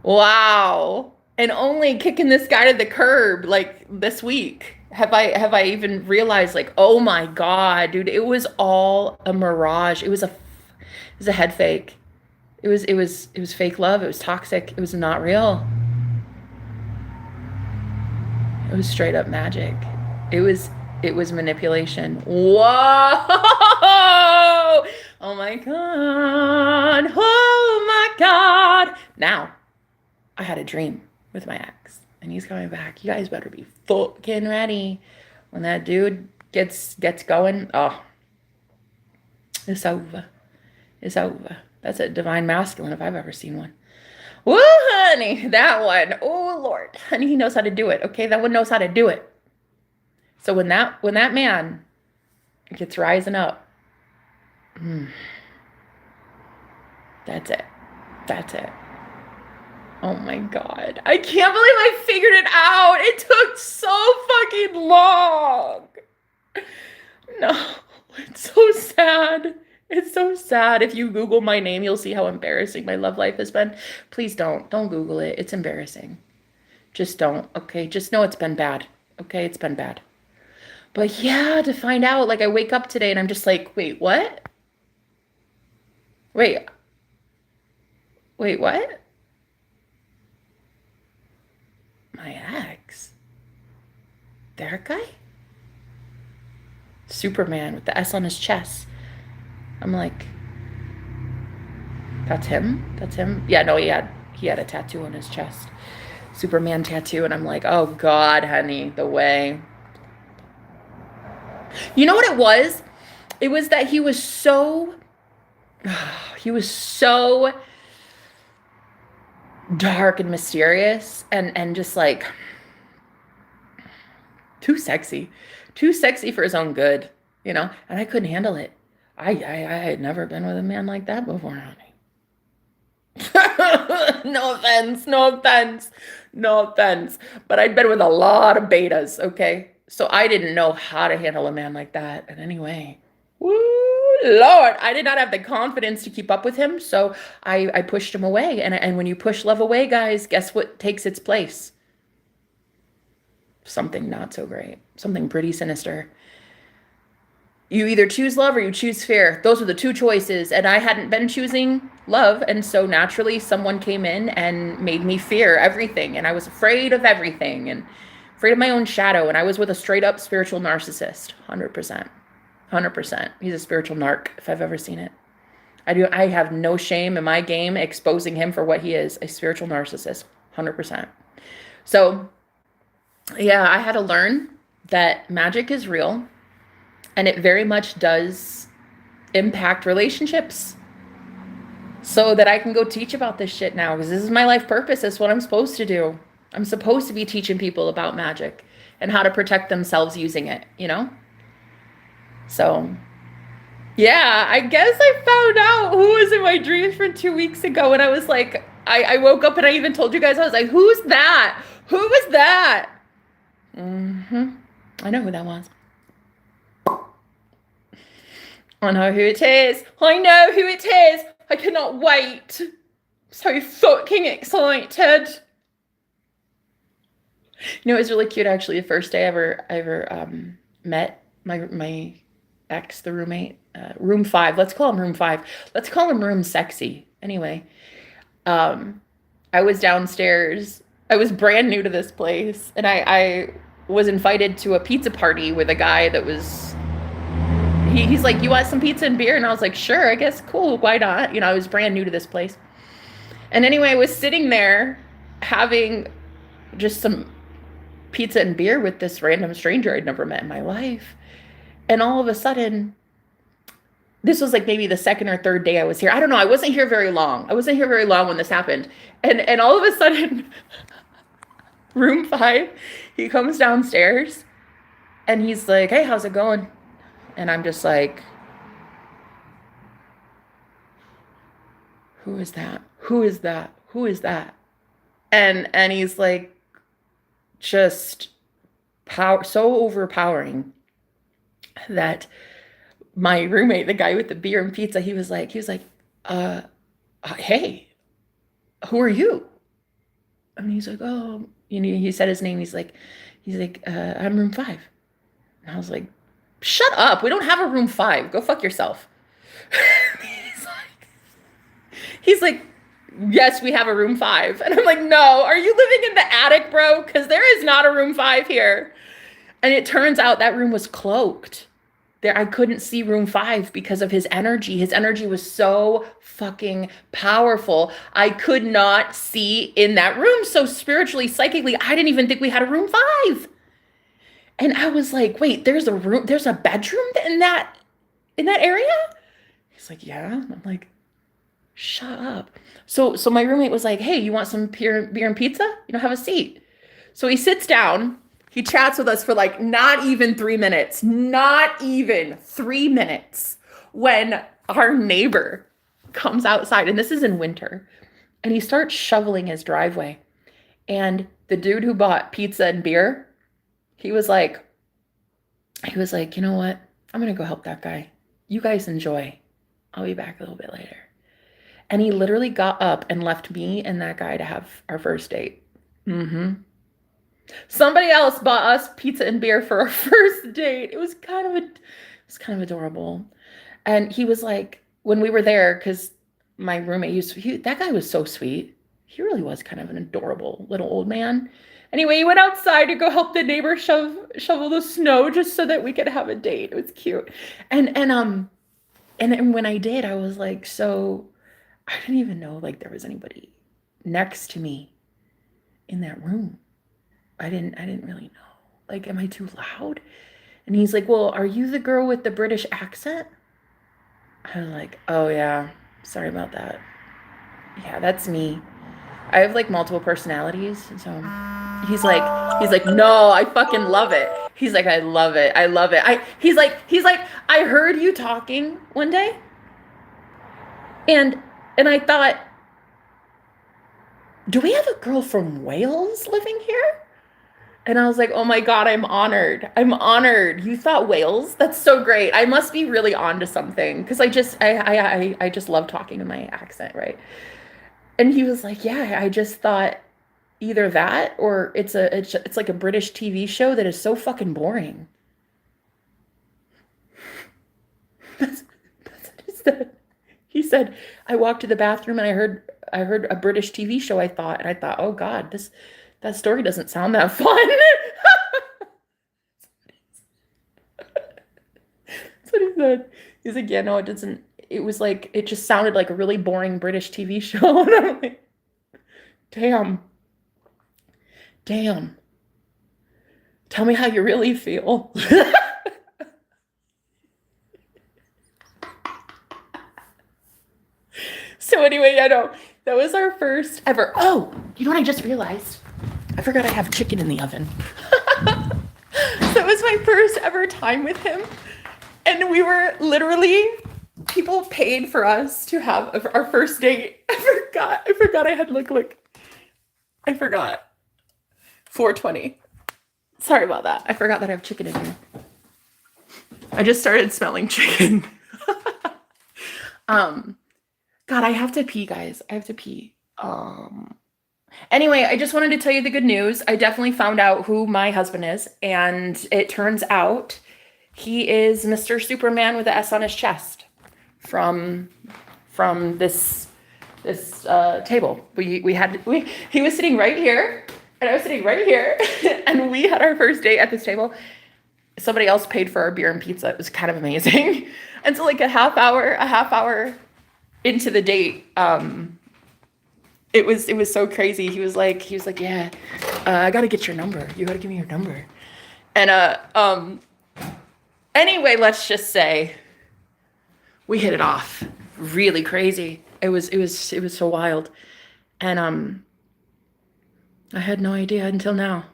Wow. And only kicking this guy to the curb like this week have I even realized, like, oh my God, dude, it was all a mirage. It was a head fake. It was fake love. It was toxic. It was not real. It was straight up magic. It was it was manipulation. Whoa! Oh my God. Oh my God. Now, I had a dream with my ex, and he's coming back. You guys better be fucking ready. When that dude gets going, oh, it's over. It's over. That's a divine masculine if I've ever seen one. Woo, honey, that one. Oh Lord, honey, he knows how to do it. Okay, that one knows how to do it. So when that man gets rising up, that's it. That's it. Oh my God. I can't believe I figured it out. It took so fucking long. No, it's so sad. It's so sad. If you Google my name, you'll see how embarrassing my love life has been. Please don't. Don't Google it. It's embarrassing. Just don't. Okay. Just know it's been bad. Okay. It's been bad. But yeah, to find out, like, I wake up today and I'm just like, wait, what? Wait, wait, what? My ex? That guy? Superman with the S on his chest. I'm like, that's him? That's him? Yeah, no, he had a tattoo on his chest. Superman tattoo, and I'm like, oh God, honey, the way. You know what it was? It was that he was so dark and mysterious and just like too sexy for his own good, and I couldn't handle it. I had never been with a man like that before, honey. No offense, no offense, no offense. But I'd been with a lot of betas, okay? So I didn't know how to handle a man like that. And anyway, woo, Lord, I did not have the confidence to keep up with him. So I pushed him away. And when you push love away, guys, guess what takes its place? Something not so great, something pretty sinister. You either choose love or you choose fear. Those were the two choices. And I hadn't been choosing love. And so naturally, someone came in and made me fear everything. And I was afraid of everything and afraid of my own shadow. And I was with a straight up spiritual narcissist. 100%. 100%. He's a spiritual narc if I've ever seen it. I have no shame in my game exposing him for what he is, a spiritual narcissist. 100%. So, yeah, I had to learn that magic is real. And it very much does impact relationships, so that I can go teach about this shit now, because this is my life purpose. It's what I'm supposed to do. I'm supposed to be teaching people about magic and how to protect themselves using it, you know? So, yeah, I guess I found out who was in my dreams from 2 weeks ago. And I was like, I woke up and I even told you guys, I was like, who's that? Who was that? I know who that was. I know who it is. I know who it is. I cannot wait. So fucking excited. You know, it was really cute actually. The first day I ever met my ex, the roommate, room 5. Let's call him room 5. Let's call him room sexy. Anyway, I was downstairs. I was brand new to this place, and I was invited to a pizza party with a guy that was. He's like, you want some pizza and beer? And I was like, sure, I guess, cool, why not? You know, I was brand new to this place. And anyway, I was sitting there having just some pizza and beer with this random stranger I'd never met in my life. And all of a sudden, this was like maybe the second or third day I was here. I don't know. I wasn't here very long. I wasn't here very long when this happened. And all of a sudden, room 5, he comes downstairs and he's like, hey, how's it going? And I'm just like, who is that? Who is that? Who is that? And he's like, just so overpowering that my roommate, the guy with the beer and pizza, he was like, hey, who are you? And he's like, oh, you know, he said his name. He's like, I'm room 5. And I was like, shut up. We don't have a room 5. Go fuck yourself. he's like, yes, we have a room 5. And I'm like, no, are you living in the attic, bro? Because there is not a room 5 here. And it turns out that room was cloaked. There, I couldn't see room 5 because of his energy. His energy was so fucking powerful. I could not see in that room. So spiritually, psychically, I didn't even think we had a room 5. And I was like, wait, there's a bedroom in that area? He's like, yeah. And I'm like, shut up. So my roommate was like, hey, you want some beer and pizza? You know, have a seat. So he sits down. He chats with us for like not even 3 minutes, not even 3 minutes, when our neighbor comes outside, and this is in winter, and he starts shoveling his driveway. And the dude who bought pizza and beer, he was like, you know what? I'm going to go help that guy. You guys enjoy. I'll be back a little bit later. And he literally got up and left me and that guy to have our first date. Somebody else bought us pizza and beer for our first date. It was kind of adorable. And he was like, when we were there, because my roommate, that guy was so sweet. He really was kind of an adorable little old man. Anyway, he went outside to go help the neighbor shovel the snow just so that we could have a date. It was cute. And when I did, I was like, so I didn't even know like there was anybody next to me in that room. I didn't really know. Like, am I too loud? And he's like, well, are you the girl with the British accent? I was like, oh yeah, sorry about that. Yeah, that's me. I have like multiple personalities. And so he's like, no, I fucking love it. He's like, I love it. I love it. He's like, I heard you talking one day. And I thought, do we have a girl from Wales living here? And I was like, oh my God, I'm honored. I'm honored. You thought Wales? That's so great. I must be really on to something. Because I just love talking in my accent, right? And he was like, yeah, I just thought either that or it's like a British TV show that is so fucking boring. That's what he said. He said, I walked to the bathroom and I heard a British TV show, I thought, oh God, that story doesn't sound that fun. That's what he said. He's like, yeah, no, it doesn't. It was like, it just sounded like a really boring British TV show. And I'm like, damn. Tell me how you really feel. So anyway, I know that was our first ever. Oh, you know what I just realized? I forgot I have chicken in the oven. was my first ever time with him. And we were literally, people paid for us to have our first date. I forgot I had, look. I forgot. 420. Sorry about that. I forgot that I have chicken in here. I just started smelling chicken. God, I have to pee, guys. I have to pee. Anyway, I just wanted to tell you the good news. I definitely found out who my husband is, and it turns out he is Mr. Superman with the S on his chest from this table. He was sitting right here, and I was sitting right here, and we had our first date at this table. Somebody else paid for our beer and pizza. It was kind of amazing. And so like a half hour into the date, it was so crazy. He was like, yeah, I gotta get your number. You gotta give me your number. And anyway, let's just say we hit it off. Really crazy. It was so wild. And I had no idea until now.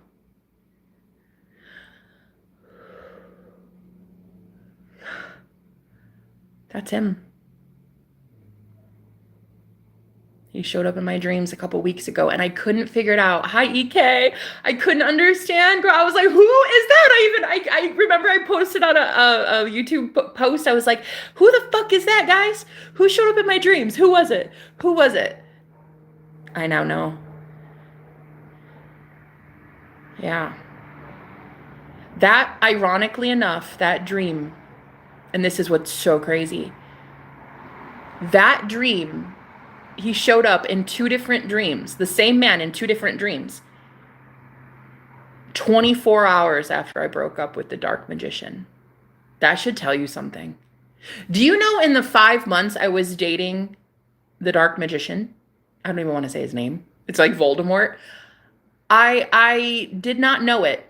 That's him. He showed up in my dreams a couple weeks ago, and I couldn't figure it out. Hi, EK. I couldn't understand, girl. I was like, who is that? I remember I posted on a YouTube post. I was like, who the fuck is that, guys? Who showed up in my dreams? Who was it? Who was it? I now know. Yeah. That, ironically enough, that dream, and this is what's so crazy, that dream, he showed up in 2 different dreams, the same man in 2 different dreams, 24 hours after I broke up with the dark magician. That should tell you something. Do you know in the 5 months I was dating the dark magician, I don't even want to say his name, it's like Voldemort, I did not know it.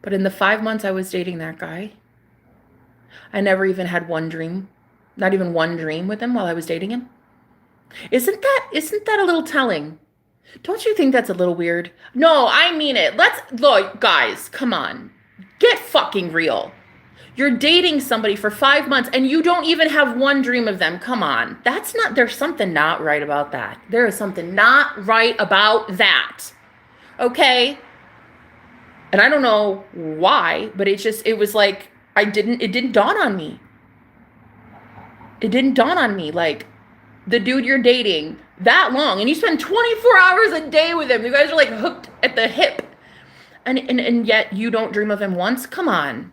But in the 5 months I was dating that guy, I never even had one dream. Not even one dream with him while I was dating him. Isn't that a little telling? Don't you think that's a little weird? No, I mean it. Look, guys, come on. Get fucking real. You're dating somebody for 5 months and you don't even have one dream of them. Come on. There's something not right about that. There is something not right about that. Okay? And I don't know why, but it was like, it didn't dawn on me. It didn't dawn on me, like, the dude you're dating that long, and you spend 24 hours a day with him. You guys are like hooked at the hip. And yet you don't dream of him once? Come on.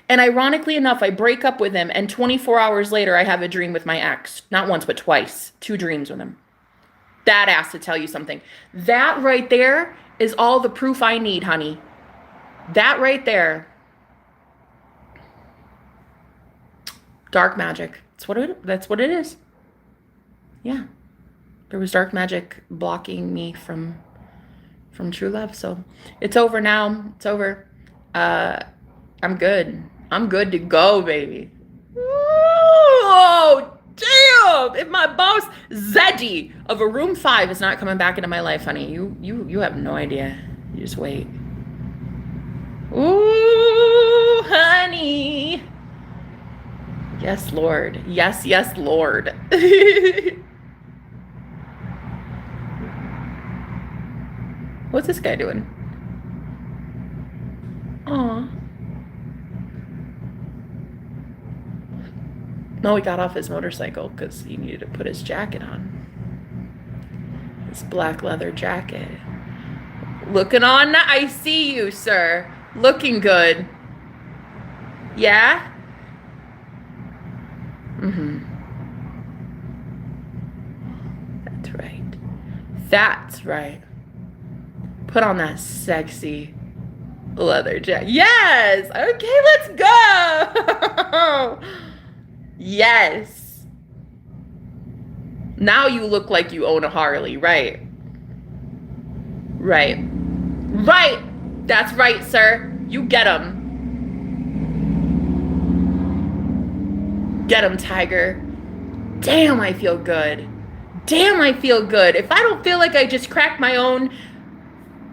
And ironically enough, I break up with him, and 24 hours later, I have a dream with my ex. Not once, but twice. 2 dreams with him. That has to tell you something. That right there is all the proof I need, honey. That right there. Dark magic. That's what it is. Yeah. There was dark magic blocking me from true love. So it's over now. It's over. I'm good. I'm good to go, baby. Oh, damn. If my boss Zeddy of a room 5 is not coming back into my life, honey, you have no idea. You just wait. Ooh, honey. Yes, Lord. Yes, Lord. What's this guy doing? Aw. No, he got off his motorcycle because he needed to put his jacket on. His black leather jacket. Looking on. I see you, sir. Looking good. Yeah? That's right. That's right. Put on that sexy leather jacket. Yes! Okay, let's go! Yes. Now you look like you own a Harley, right? Right. Right! That's right, sir. You get 'em. Get him, Tiger. Damn, I feel good. Damn, I feel good. If I don't feel like I just cracked my own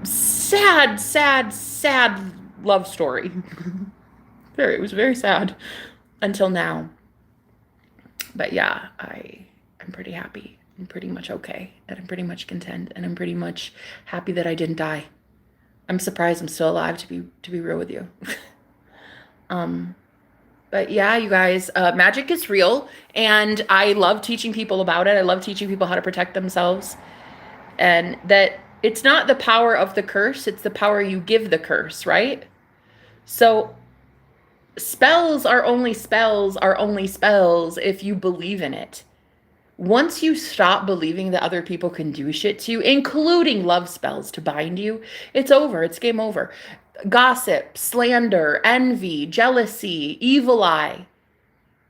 sad, sad, sad love story. It was very sad until now. But yeah, I'm pretty happy. I'm pretty much okay. And I'm pretty much content. And I'm pretty much happy that I didn't die. I'm surprised I'm still alive, to be real with you. But yeah, you guys, magic is real, and I love teaching people about it. I love teaching people how to protect themselves, and that it's not the power of the curse, it's the power you give the curse, right? So spells are only spells if you believe in it. Once you stop believing that other people can do shit to you, including love spells to bind you, it's over. It's game over. Gossip, slander, envy, jealousy, evil eye,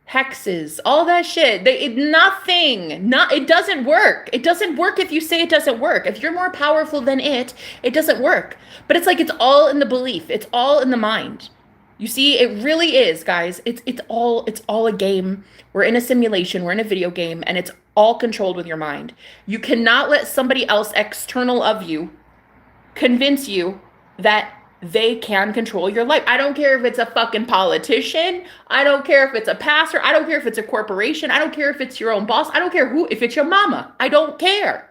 hexes, all that shit. It doesn't work. It doesn't work if you say it doesn't work. If you're more powerful than it doesn't work. But it's like it's all in the belief. It's all in the mind. You see, it really is, guys. It's all a game. We're in a simulation, we're in a video game, and it's all controlled with your mind. You cannot let somebody else external of you convince you that they can control your life. I don't care if it's a fucking politician. I don't care if it's a pastor. I don't care if it's a corporation. I don't care if it's your own boss. I don't care if it's your mama. I don't care.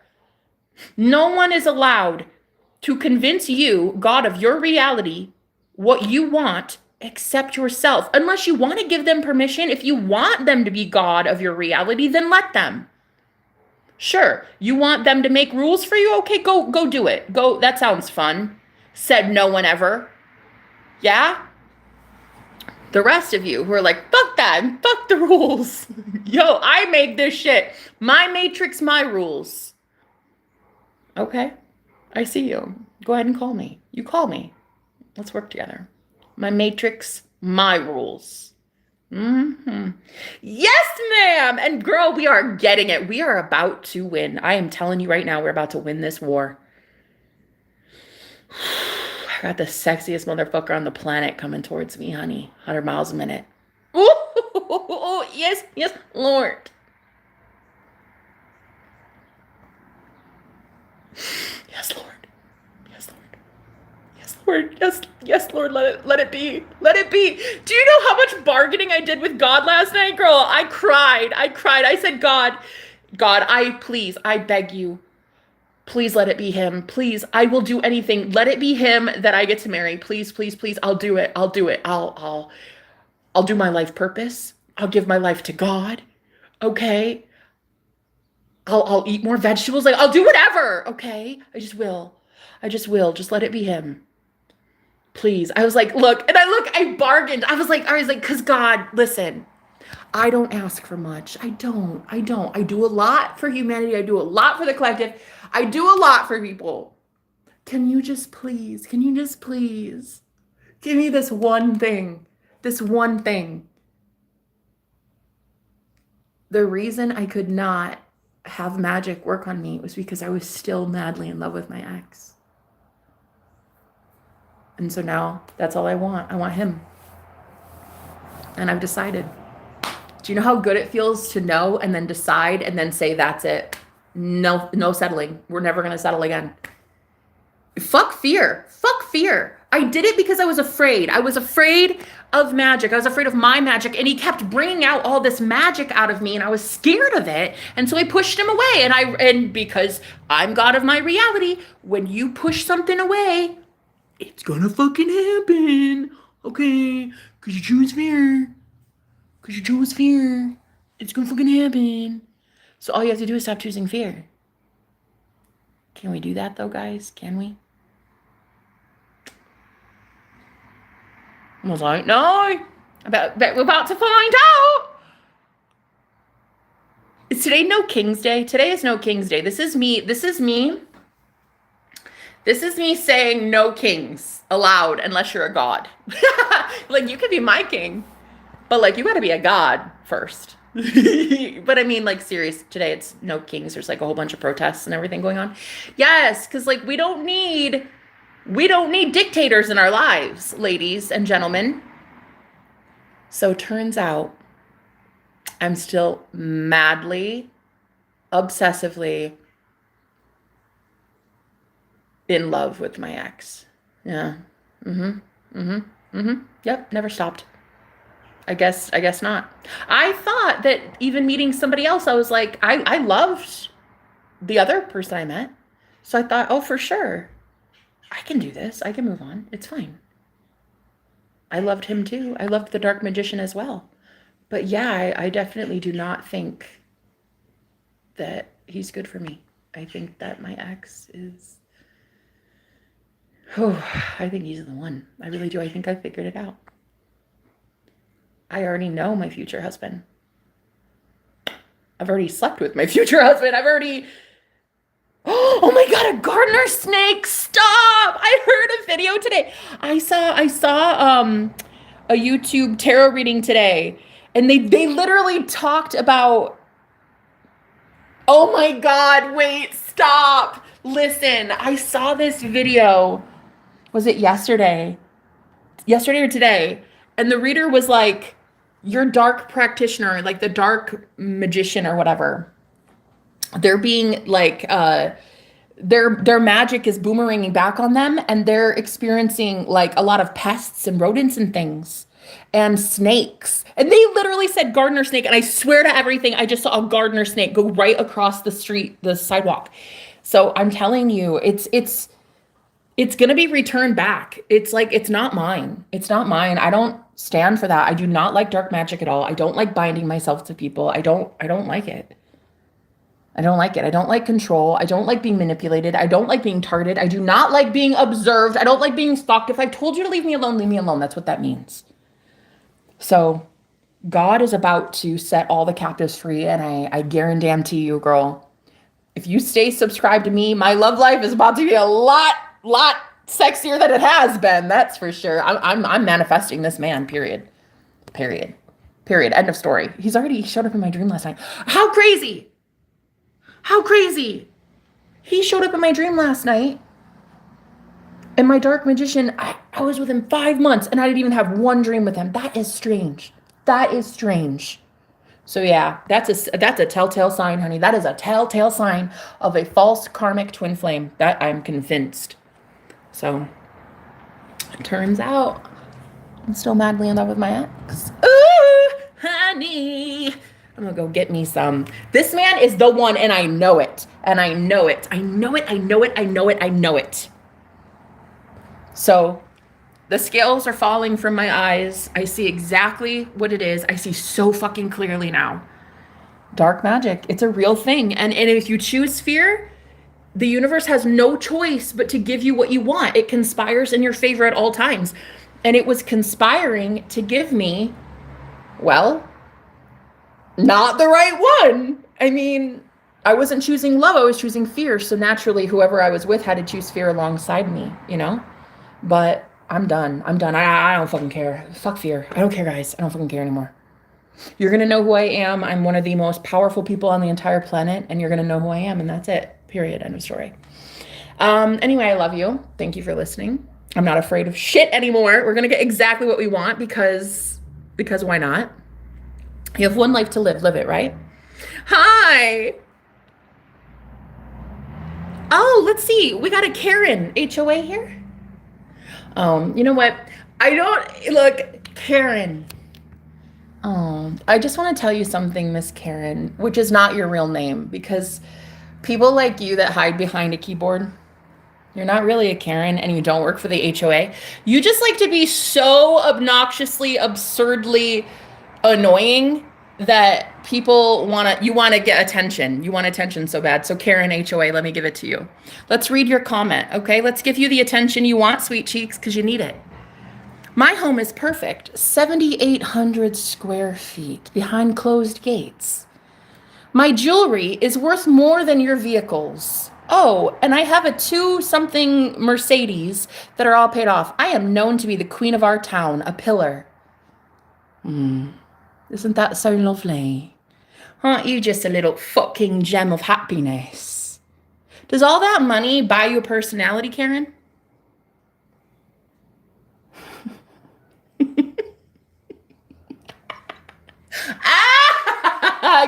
No one is allowed to convince you, God of your reality, what you want, except yourself. Unless you want to give them permission. If you want them to be God of your reality, then let them. Sure, you want them to make rules for you? Okay, go do it. Go, that sounds fun. Said no one ever. Yeah? The rest of you who are like, fuck that, and fuck the rules. Yo, I made this shit. My matrix, my rules. Okay, I see you. Go ahead and call me. You call me. Let's work together. My matrix, my rules. Yes, ma'am. And girl, we are getting it. We are about to win. I am telling you right now, we're about to win this war. I got the sexiest motherfucker on the planet coming towards me, honey. 100 miles a minute. Ooh, yes, Lord. Yes, Lord. Yes, Lord, let it be. Let it be. Do you know how much bargaining I did with God last night, girl? I cried. I said, God, I beg you. Please let it be him. Please, I will do anything. Let it be him that I get to marry. Please. I'll do it. I'll do my life purpose. I'll give my life to God. Okay. I'll eat more vegetables. Like, I'll do whatever. Okay. I just will. Just let it be him. Please. I was like, I bargained. I was like, because God, listen, I don't ask for much. I don't. I do a lot for humanity. I do a lot for the collective. I do a lot for people. Can you just please give me this one thing? The reason I could not have magic work on me was because I was still madly in love with my ex. And so now that's all I want. I want him. And I've decided. Do you know how good it feels to know and then decide and then say, that's it? No settling. We're never going to settle again. Fuck fear. I did it because I was afraid. I was afraid of magic. I was afraid of my magic. And he kept bringing out all this magic out of me. And I was scared of it. And so I pushed him away. And because I'm God of my reality, when you push something away, it's gonna fucking happen. Okay? Because you choose fear. It's gonna fucking happen. So all you have to do is stop choosing fear. Can we do that though, guys? Can we? I was like, no. We're about to find out. Is today No King's Day? Today is No King's Day. This is me saying no kings allowed unless you're a god. Like, you could be my king, but like, you gotta be a god first. But I mean, like, serious, today it's no kings. There's like a whole bunch of protests and everything going on. Yes, because like we don't need dictators in our lives, ladies and gentlemen. So turns out I'm still madly, obsessively in love with my ex. Yeah. Yep, never stopped. I guess not. I thought that even meeting somebody else, I was like, I loved the other person I met. So I thought, oh, for sure, I can do this. I can move on. It's fine. I loved him too. I loved the Dark Magician as well. But yeah, I definitely do not think that he's good for me. I think that my ex is. Oh, I think he's the one. I really do. I think I figured it out. I already know my future husband. I've already slept with my future husband. I've already. Oh my God, a gardener snake. Stop. I heard a video today. I saw a YouTube tarot reading today, and they literally talked about. Oh my God, wait, stop. Listen, I saw this video. Was it yesterday? Yesterday or today? And the reader was like, your dark practitioner, like the dark magician or whatever, they're being like their magic is boomeranging back on them, and they're experiencing like a lot of pests and rodents and things and snakes. And they literally said gardener snake, and I swear to everything, I just saw a gardener snake go right across the street, the sidewalk. So I'm telling you, it's going to be returned back. It's like, it's not mine. It's not mine. I don't stand for that. I do not like dark magic at all. I don't like binding myself to people. I don't like it. I don't like it. I don't like control. I don't like being manipulated. I don't like being targeted. I do not like being observed. I don't like being stalked. If I've told you to leave me alone, leave me alone. That's what that means. So God is about to set all the captives free. And I guarantee you, girl, if you stay subscribed to me, my love life is about to be a lot sexier than it has been. That's for sure. I'm manifesting this man, period. End of story. He showed up in my dream last night. How crazy. He showed up in my dream last night. And my dark magician, I was with him 5 months and I didn't even have one dream with him. That is strange. So yeah, that's a telltale sign, honey. That is a telltale sign of a false karmic twin flame. That I'm convinced. So it turns out I'm still madly in love with my ex. Ooh, honey. I'm gonna go get me some. This man is the one, and I know it. So the scales are falling from my eyes. I see exactly what it is. I see so fucking clearly now. Dark magic. It's a real thing. And if you choose fear, the universe has no choice but to give you what you want. It conspires in your favor at all times. And it was conspiring to give me, well, not the right one. I mean, I wasn't choosing love. I was choosing fear. So naturally, whoever I was with had to choose fear alongside me, you know? But I'm done. I don't fucking care. Fuck fear. I don't care, guys. I don't fucking care anymore. You're going to know who I am. I'm one of the most powerful people on the entire planet, and you're going to know who I am, and that's it. Period. End of story. Anyway, I love you. Thank you for listening. I'm not afraid of shit anymore. We're going to get exactly what we want because why not? You have one life to live. Live it, right? Hi. Oh, let's see. We got a Karen HOA here. You know what? Karen. I just want to tell you something, Miss Karen, which is not your real name, because people like you that hide behind a keyboard, you're not really a Karen, and you don't work for the HOA. You just like to be so obnoxiously, absurdly annoying that people want to get attention. You want attention so bad. So Karen HOA, let me give it to you. Let's read your comment, okay? Let's give you the attention you want, sweet cheeks, because you need it. My home is perfect, 7,800 square feet behind closed gates. My jewelry is worth more than your vehicles. Oh, and I have a 2-something Mercedes that are all paid off. I am known to be the queen of our town, a pillar. Isn't that so lovely? Aren't you just a little fucking gem of happiness? Does all that money buy you a personality, Karen?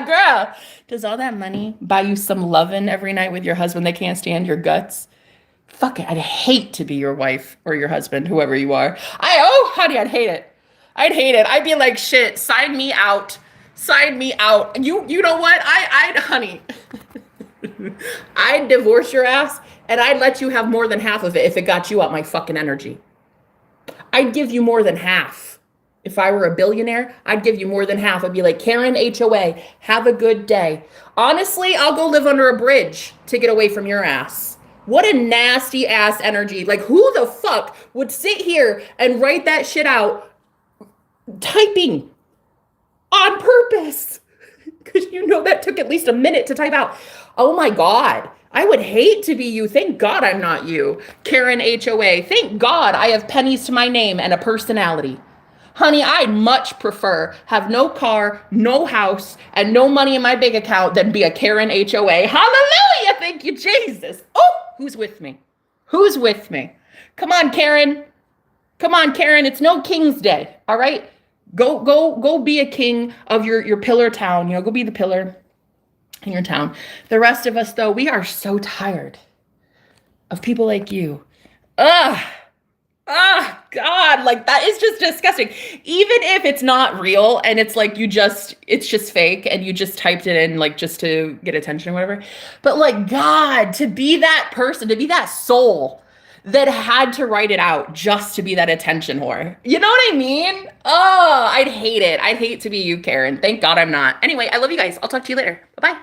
Girl, does all that money buy you some loving every night with your husband that can't stand your guts? Fuck it. I'd hate to be your wife or your husband, whoever you are. Oh, honey, I'd hate it. I'd hate it. I'd be like, shit, sign me out. Sign me out. You know what? Honey, I'd divorce your ass and I'd let you have more than half of it if it got you out my fucking energy. I'd give you more than half. If I were a billionaire, I'd give you more than half. I'd be like, Karen HOA, have a good day. Honestly, I'll go live under a bridge to get away from your ass. What a nasty ass energy. Like, who the fuck would sit here and write that shit out typing on purpose? Because you know that took at least a minute to type out. Oh my God. I would hate to be you. Thank God I'm not you. Karen HOA. Thank God I have pennies to my name and a personality. Honey, I'd much prefer have no car, no house, and no money in my bank account than be a Karen HOA. Hallelujah! Thank you, Jesus. Oh, who's with me? Who's with me? Come on, Karen. Come on, Karen. It's no King's Day. All right? Go be a king of your pillar town. You know, go be the pillar in your town. The rest of us, though, we are so tired of people like you. Ugh. Ah, God, like that is just disgusting. Even if it's not real and it's like it's just fake and you just typed it in like just to get attention or whatever. But like, God, to be that person, to be that soul that had to write it out just to be that attention whore. You know what I mean? Oh, I'd hate it. I'd hate to be you, Karen. Thank God I'm not. Anyway, I love you guys. I'll talk to you later. Bye-bye.